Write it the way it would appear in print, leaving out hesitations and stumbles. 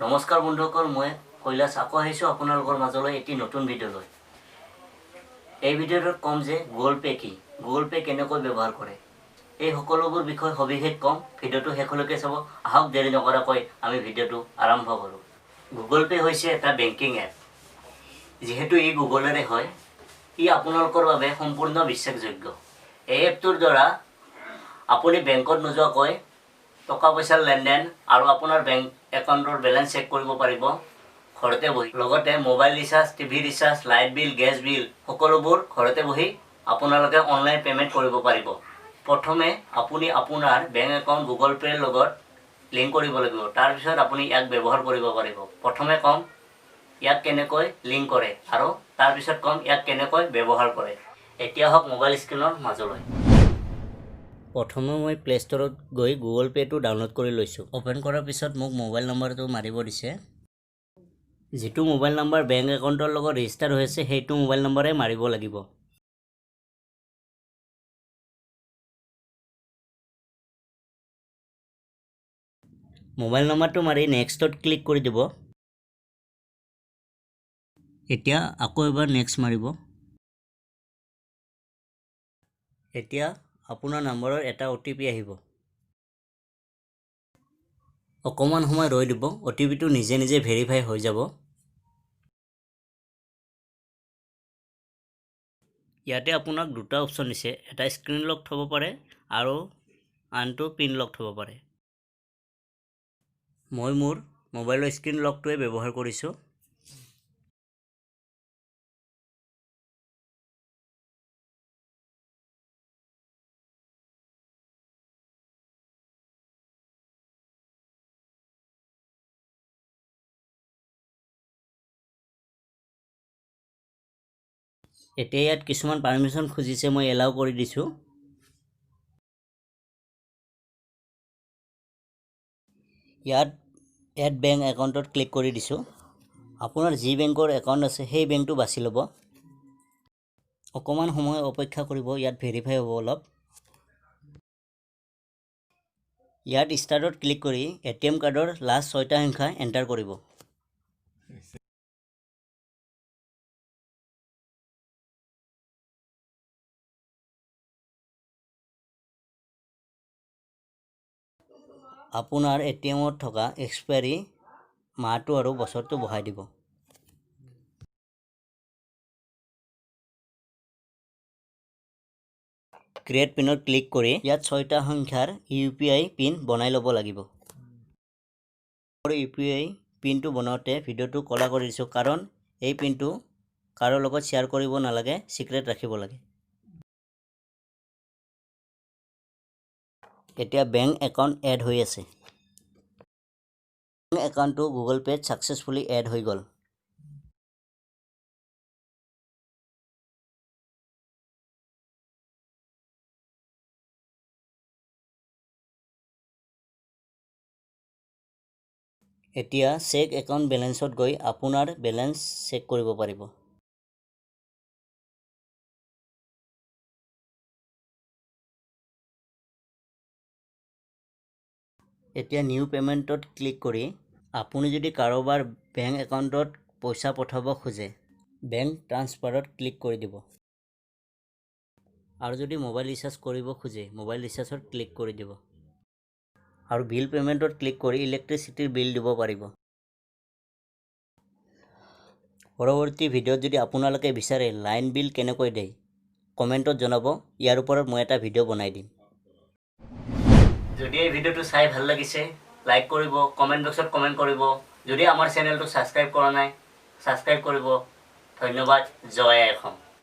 নমস্কাৰ বন্ধুসকল, মই কৈলাশ আকৌ আহিছোঁ আপোনালোকৰ মাজলৈ এটি নতুন ভিডিঅ' লৈ। এই ভিডিঅ'টোত ক'ম যে গুগল পে' কি, গুগল পে' কেনেকৈ ব্যৱহাৰ কৰে, এই সকলোবোৰ বিষয় সবিশেষ ক'ম। ভিডিঅ'টো শেষলৈকে চাব। আহক দেৰি নকৰাকৈ আমি ভিডিঅ'টো আৰম্ভ কৰোঁ। গুগল পে' হৈছে এটা বেংকিং এপ। যিহেতু ই গুগলৰে হয়, ই আপোনালোকৰ বাবে সম্পূৰ্ণ বিশ্বাসযোগ্য। এই এপটোৰ দ্বাৰা আপুনি বেংকত নোযোৱাকৈ টকা পইচাৰ লেনদেন আৰু আপোনাৰ বেংক একাউণ্টৰ বেলেঞ্চ চেক কৰিব পাৰিব ঘৰতে বহি। লগতে mobile recharge, TV recharge, light bill, gas bill সকলোবোৰ ঘৰতে বহি আপোনালোকে অনলাইন পে'মেণ্ট কৰিব পাৰিব। প্ৰথমে আপুনি আপোনাৰ বেংক একাউণ্ট গুগল পে'ৰ লগত লিংক কৰিব লাগিব। তাৰপিছত আপুনি ইয়াক ব্যৱহাৰ কৰিব পাৰিব। প্ৰথমে ক'ম ইয়াক কেনেকৈ লিংক কৰে আৰু তাৰপিছত ক'ম ইয়াক কেনেকৈ ব্যৱহাৰ কৰে। এতিয়া হওক মোবাইল স্ক্ৰীনৰ মাজলৈ। প্ৰথমে মই প্লে' ষ্টৰত গৈ গুগল পে'টো ডাউনলোড কৰি লৈছোঁ। অ'পেন কৰাৰ পিছত মোক মোবাইল নম্বৰটো মাৰিব দিছে। যিটো মোবাইল নম্বৰ বেংক একাউণ্টৰ লগত ৰেজিষ্টাৰ হৈ আছে সেইটো মোবাইল নম্বৰে মাৰিব লাগিব। মোবাইল নম্বৰটো মাৰি নেক্সটত ক্লিক কৰি দিব। এতিয়া আকৌ এবাৰ নেক্সট মাৰিব। এতিয়া আপোনাৰ নম্বৰৰ এটা OTP আহিব। অকণমান সময় ৰৈ দিব, OTPটো নিজে নিজে ভেৰিফাই হৈ যাব। ইয়াতে আপোনাক দুটা অপশ্যন দিছে, এটা স্ক্ৰীন লক থ'ব পাৰে আৰু আনটো পিন লক থ'ব পাৰে। মই মোৰ মোবাইলৰ স্ক্ৰীন লকটোৱে ব্যৱহাৰ কৰিছোঁ। এতিয়া ইয়াত কিছুমান পাৰ্মিশ্যন খুজিছে, মই এলাউ কৰি দিছোঁ। ইয়াত এড বেংক একাউণ্টত ক্লিক কৰি দিছোঁ। আপোনাৰ যি বেংকৰ একাউণ্ট আছে সেই বেংকটো বাছি ল'ব। অকণমান সময় অপেক্ষা কৰিব, ইয়াত ভেৰিফাই হ'ব অলপ। ইয়াত ষ্টাৰ্টত ক্লিক কৰি ATM কাৰ্ডৰ লাষ্ট 6টা সংখ্যা এণ্টাৰ কৰিব। আপোনাৰ ATMত থকা এক্সপায়াৰী মাহটো আৰু বছৰটো বহাই দিব। ক্ৰিয়েট পিনত ক্লিক কৰি ইয়াত 6টা সংখ্যাৰ UPI পিন বনাই ল'ব লাগিব। UPI পিনটো বনাওঁতে ভিডিঅ'টো ক'লা কৰি দিছোঁ, কাৰণ এই পিনটো কাৰো লগত শ্বেয়াৰ কৰিব নালাগে, চিক্ৰেট ৰাখিব লাগে। এতিয়া বেংক একাউণ্ট এড হৈ আছে। বেংক একাউণ্টটো গুগল পে'ত ছাকচেছফুলি এড হৈ গ'ল। এতিয়া চেক একাউণ্ট বেলেঞ্চত গৈ আপোনাৰ বেলেঞ্চ চেক কৰিব পাৰিব। এতিয়া নিউ পে'মেণ্টত ক্লিক কৰি আপুনি যদি কাৰোবাৰ বেংক একাউণ্টত পইচা পঠাব খোজে, বেংক ট্ৰান্সফাৰত ক্লিক কৰি দিব। আৰু যদি মোবাইল ৰিচাৰ্জ কৰিব খোজে, মোবাইল ৰিচাৰ্জত ক্লিক কৰি দিব। আৰু বিল পে'মেণ্টত ক্লিক কৰি ইলেক্ট্ৰিচিটিৰ বিল দিব পাৰিব। পৰৱৰ্তী ভিডিঅ'ত যদি আপোনালোকে বিচাৰে লাইন বিল কেনেকৈ দিয়ে, কমেণ্টত জনাব। ইয়াৰ ওপৰত মই এটা ভিডিঅ' বনাই দিম। যদি এই ভিডিঅ'টো চাই ভাল লাগিছে, লাইক কৰিব, কমেণ্ট বক্সত কমেণ্ট কৰিব। যদি আমাৰ চেনেলটো ছাবস্ক্ৰাইব কৰা নাই, ছাবস্ক্ৰাইব কৰিব। ধন্যবাদ। জয় আই অসম।